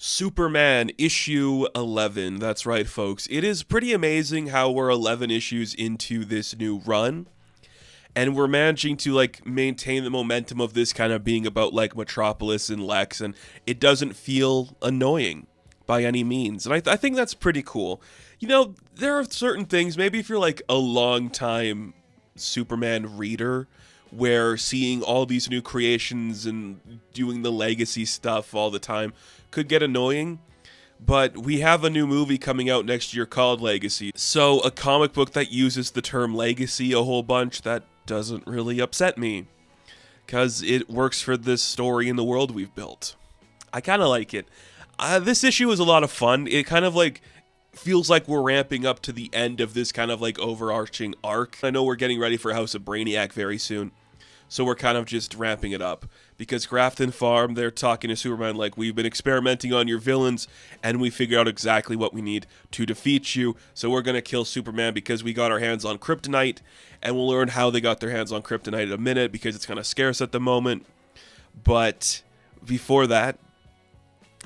Superman issue 11. That's right, folks. It is pretty amazing how we're 11 issues into this new run, and we're managing to maintain the momentum of this kind of being about Metropolis and Lex, and it doesn't feel annoying by any means. And I think that's pretty cool. There are certain things, maybe if you're a long time Superman reader, where seeing all these new creations and doing the legacy stuff all the time could get annoying. But we have a new movie coming out next year called Legacy. So a comic book that uses the term legacy a whole bunch, that doesn't really upset me, because it works for this story and the world we've built. I kind of like it. This issue is a lot of fun. It kind of feels like we're ramping up to the end of this kind of overarching arc. I know we're getting ready for House of Brainiac very soon, so we're kind of just ramping it up. Because Grafton Farm, they're talking to Superman we've been experimenting on your villains, and we figured out exactly what we need to defeat you. So we're going to kill Superman because we got our hands on kryptonite, and we'll learn how they got their hands on kryptonite in a minute because it's kind of scarce at the moment. But before that,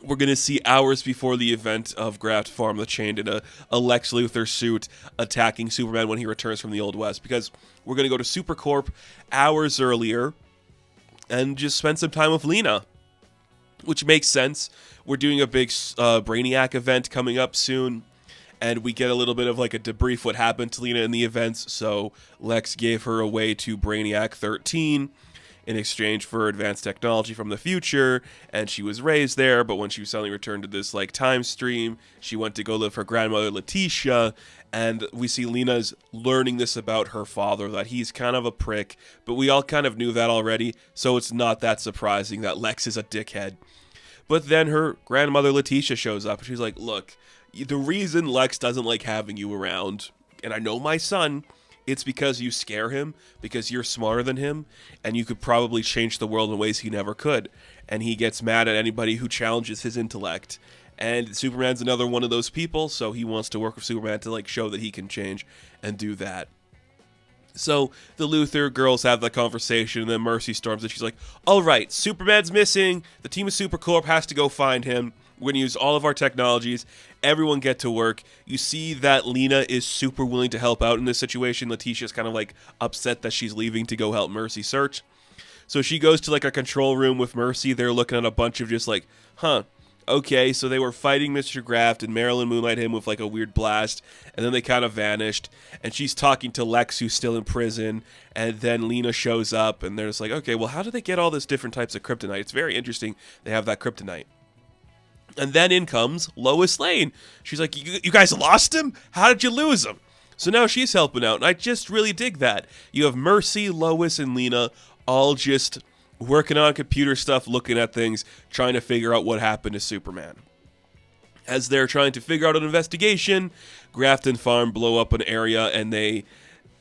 we're going to see hours before the event of Graft Farm the Chained in a Lex Luthor suit attacking Superman when he returns from the Old West. Because we're going to go to Supercorp hours earlier and just spend some time with Lena, which makes sense. We're doing a big Brainiac event coming up soon, and we get a little bit of a debrief what happened to Lena in the events. So Lex gave her away to Brainiac 13 in exchange for advanced technology from the future, and she was raised there, but when she suddenly returned to this time stream, she went to go live with her grandmother Letitia, and we see Lena's learning this about her father, that he's kind of a prick, but we all kind of knew that already, so it's not that surprising that Lex is a dickhead. But then her grandmother Letitia shows up, and she's like, look, the reason Lex doesn't like having you around, and I know my son, it's because you scare him, because you're smarter than him, and you could probably change the world in ways he never could. And he gets mad at anybody who challenges his intellect. And Superman's another one of those people, so he wants to work with Superman to show that he can change and do that. So the Luthor girls have that conversation, and then Mercy storms and she's like, all right, Superman's missing, the team of Supercorp has to go find him. We're going to use all of our technologies. Everyone get to work. You see that Lena is super willing to help out in this situation. Letitia's kind of upset that she's leaving to go help Mercy search. So she goes to a control room with Mercy. They're looking at a bunch of just okay, so they were fighting Mr. Graft and Marilyn moonlight him with a weird blast, and then they kind of vanished. And she's talking to Lex, who's still in prison, and then Lena shows up, and they're just okay, well, how do they get all this different types of kryptonite? It's very interesting they have that kryptonite. And then in comes Lois Lane. She's like, you guys lost him? How did you lose him? So now she's helping out, and I just really dig that. You have Mercy, Lois, and Lena all just working on computer stuff, looking at things, trying to figure out what happened to Superman. As they're trying to figure out an investigation, Grafton Farm blow up an area, and they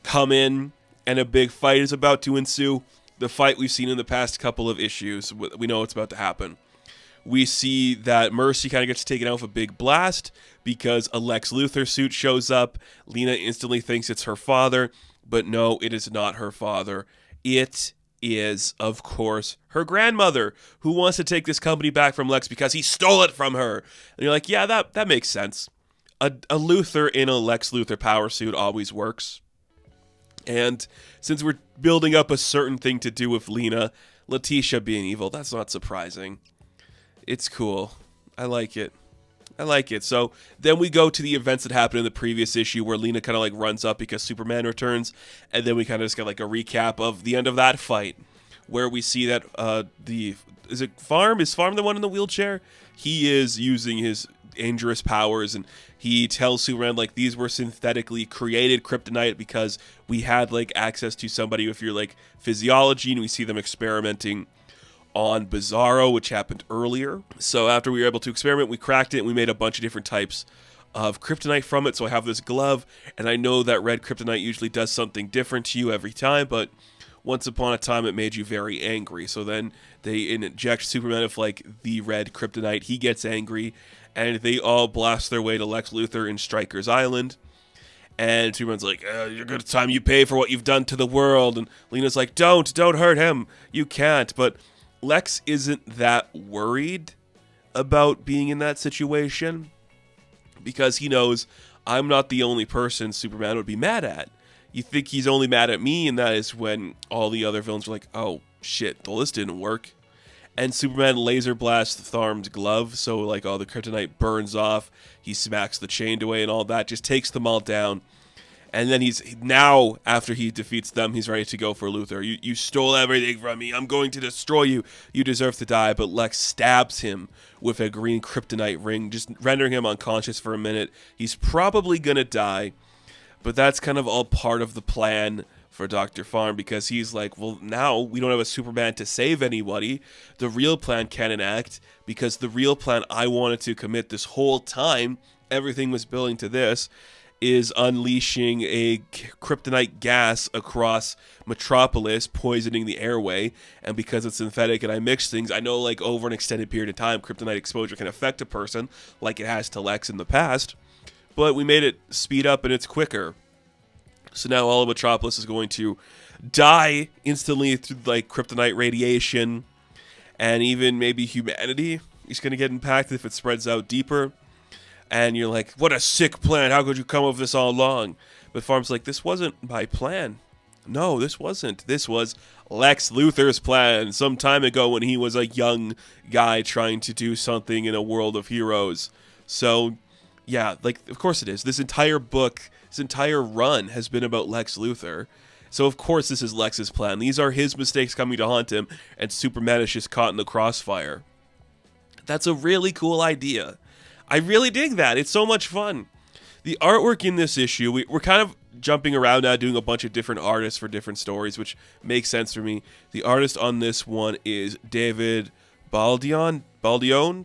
come in, and a big fight is about to ensue. The fight we've seen in the past couple of issues. We know what's about to happen. We see that Mercy kind of gets taken out with a big blast because a Lex Luthor suit shows up. Lena instantly thinks it's her father, but no, it is not her father. It is, of course, her grandmother, who wants to take this company back from Lex because he stole it from her. And you're like, yeah, that makes sense. A Luthor in a Lex Luthor power suit always works. And since we're building up a certain thing to do with Lena, Letitia being evil, that's not surprising. It's cool. I like it. So then we go to the events that happened in the previous issue where Lena kind of runs up because Superman returns. And then we kind of just get a recap of the end of that fight where we see that is Farm the one in the wheelchair? He is using his dangerous powers, and he tells Superman these were synthetically created kryptonite because we had access to somebody with your physiology, and we see them experimenting on Bizarro, which happened earlier. So after we were able to experiment, we cracked it, and we made a bunch of different types of kryptonite from it. So I have this glove, and I know that red kryptonite usually does something different to you every time, but once upon a time it made you very angry. So then they inject Superman with the red kryptonite. He gets angry, and they all blast their way to Lex Luthor in Stryker's Island. And Superman's like, you're good time you pay for what you've done to the world. And Lena's like, don't hurt him. You can't. But Lex isn't that worried about being in that situation because he knows I'm not the only person Superman would be mad at. You think he's only mad at me, and that is when all the other villains are like, oh shit, well, this didn't work. And Superman laser blasts Tharm's glove, so like all the kryptonite burns off. He smacks the chain away and all that, just takes them all down. And then now, after he defeats them, he's ready to go for Luthor. You stole everything from me. I'm going to destroy you. You deserve to die. But Lex stabs him with a green kryptonite ring, just rendering him unconscious for a minute. He's probably going to die. But that's kind of all part of the plan for Dr. Farm, because he's like, well, now we don't have a Superman to save anybody. The real plan can't enact, because the real plan I wanted to commit this whole time, everything was building to this, is unleashing a kryptonite gas across Metropolis, poisoning the airway. And because it's synthetic and I mix things, I know like over an extended period of time, kryptonite exposure can affect a person like it has to Lex in the past. But we made it speed up and it's quicker. So now all of Metropolis is going to die instantly through like kryptonite radiation, and even maybe humanity is going to get impacted if it spreads out deeper. And you're like, what a sick plan. How could you come up with this all along? But Farm's like, this wasn't my plan. No, this wasn't. This was Lex Luthor's plan some time ago when he was a young guy trying to do something in a world of heroes. So, yeah, like, of course it is. This entire book, this entire run has been about Lex Luthor. So, of course, this is Lex's plan. These are his mistakes coming to haunt him, and Superman is just caught in the crossfire. That's a really cool idea. I really dig that. It's so much fun. The artwork in this issue, we're kind of jumping around now, doing a bunch of different artists for different stories, which makes sense for me. The artist on this one is David Baldion,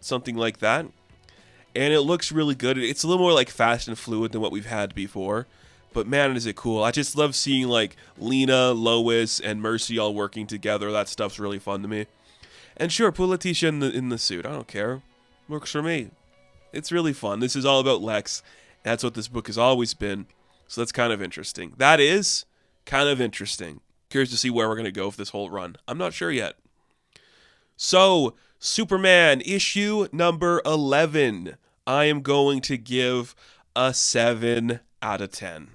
something like that. And it looks really good. It's a little more like fast and fluid than what we've had before. But man, is it cool. I just love seeing like Lena, Lois, and Mercy all working together. That stuff's really fun to me. And sure, put Letitia in the suit. I don't care. Works for me. It's really fun. This is all about Lex. That's what this book has always been. So that's kind of interesting. That is kind of interesting. Curious to see where we're going to go with this whole run. I'm not sure yet. So, Superman issue number 11. I am going to give a 7 out of 10.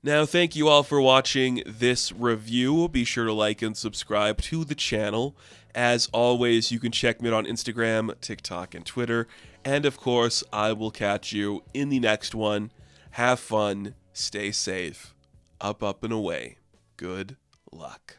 Now, thank you all for watching this review. Be sure to like and subscribe to the channel. As always, you can check me out on Instagram, TikTok, and Twitter. And of course, I will catch you in the next one. Have fun, stay safe, up, and away. Good luck.